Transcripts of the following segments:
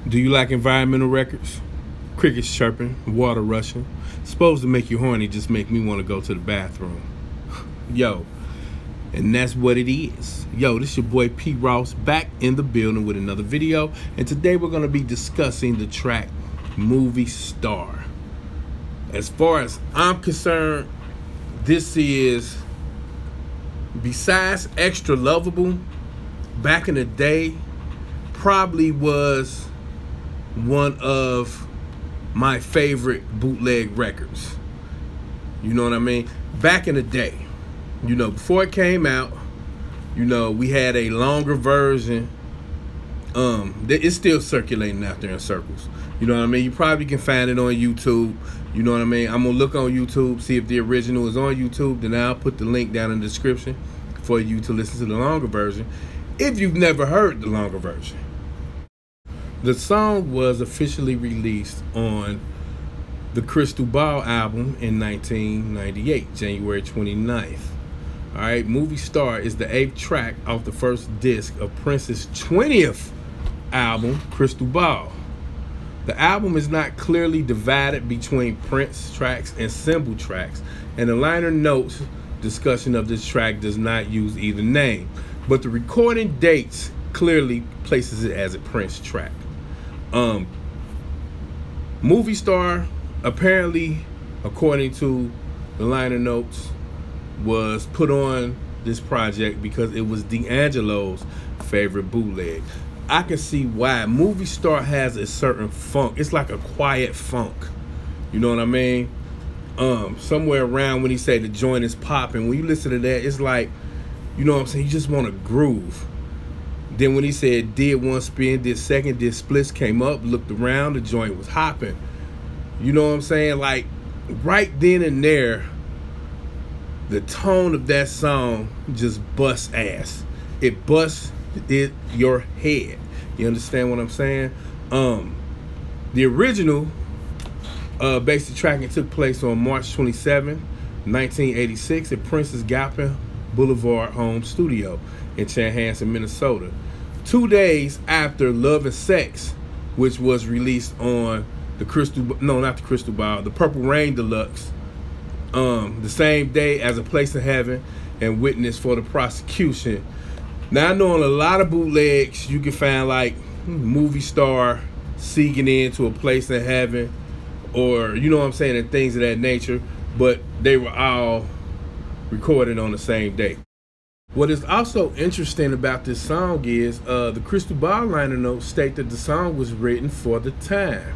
Do you like environmental records? Crickets chirping, water rushing. Supposed to make you horny, just make me want to go to the bathroom. Yo, and that's what it is. Yo, this your boy P. Ross back in the building with another video. And today we're going to be discussing the track Movie Star. As far as I'm concerned, this is, besides Extra Lovable, back in the day, probably was one of my favorite bootleg records. You know what I mean? Back in the day, before it came out, we had a longer version. It's still circulating out there in circles. You know what I mean? You probably can find it on YouTube. You know what I mean? I'm gonna look on YouTube, see if the original is on YouTube. Then I'll put the link down in the description for you to listen to the longer version if you've never heard the longer version. The song was officially released on the Crystal Ball album in 1998, January 29th. All right, Movie Star is the 8th track off the first disc of Prince's 20th album, Crystal Ball. The album is not clearly divided between Prince tracks and Symbol tracks, and the liner notes discussion of this track does not use either name, but the recording dates clearly places it as a Prince track. Movie Star, apparently, according to the liner notes, was put on this project because it was D'Angelo's favorite bootleg. I can see why. Movie Star has a certain funk. It's like a quiet funk. You know what I mean? Somewhere around when he said the joint is popping, when you listen to that, it's like, you know what I'm saying, you just want to groove. Then when he said did one spin, did second, did splits, came up, looked around, the joint was hopping. You know what I'm saying? Like, right then and there, the tone of that song just busts ass. It busts your head. You understand what I'm saying? The original basic tracking took place on March 27, 1986 at Prince's Galpin Boulevard home studio in Chanhassen, Minnesota. 2 days after Love and Sex, which was released on the the Purple Rain Deluxe, the same day as A Place in Heaven and Witness for the Prosecution. Now, I know on a lot of bootlegs you can find like Movie Star seeking into A Place in Heaven, or you know what I'm saying, and things of that nature, but they were all recorded on the same day. What is also interesting about this song is the Crystal Ball liner notes state that the song was written for the time.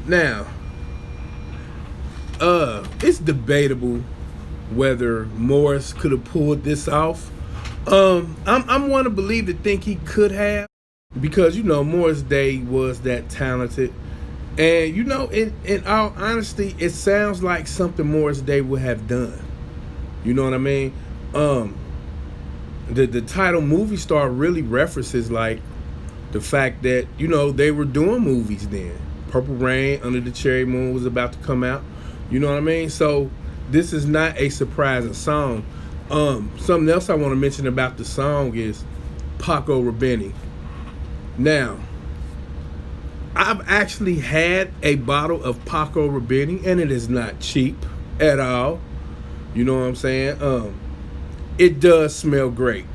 Now, it's debatable whether Morris could have pulled this off. I'm one to believe to think he could have, because Morris Day was that talented, and in all honesty, it sounds like something Morris Day would have done. You know what I mean? The title Movie Star really references like the fact that they were doing movies then. Purple Rain, Under the Cherry Moon was about to come out. You know what I mean? So this is not a surprising song. Something else I want to mention about the song is Paco Rabanne. Now, I've actually had a bottle of Paco Rabanne, and it is not cheap at all. You know what I'm saying? It does smell great.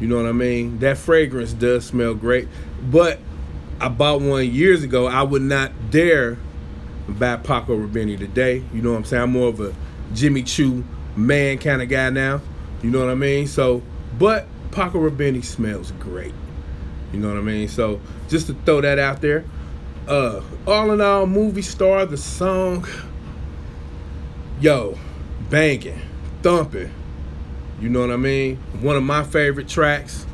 You know what I mean? That fragrance does smell great. But I bought one years ago. I would not dare buy Paco Rabanne today. You know what I'm saying? I'm more of a Jimmy Choo man kind of guy now. You know what I mean? So, but Paco Rabanne smells great. You know what I mean? So, just to throw that out there. All in all, Movie Star, the song, yo, banging, thumping. You know what I mean? One of my favorite tracks,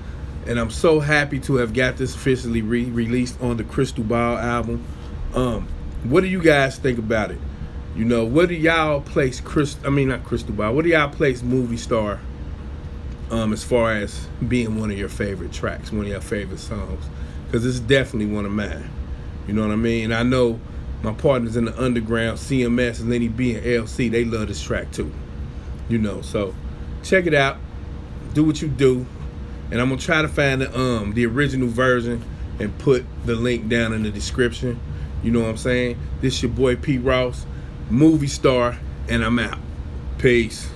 and I'm so happy to have got this officially released on the Crystal Ball album. What do you guys think about it? What do y'all place not Crystal Ball? What do y'all place Movie Star as far as being one of your favorite tracks, one of your favorite songs? Because it's definitely one of mine. You know what I mean? And I know my partners in the underground, CMS, Lenny B, and LC, they love this track too. So check it out. Do what you do. And I'm going to try to find the original version and put the link down in the description. You know what I'm saying? This your boy Pete Ross, movie star, and I'm out. Peace.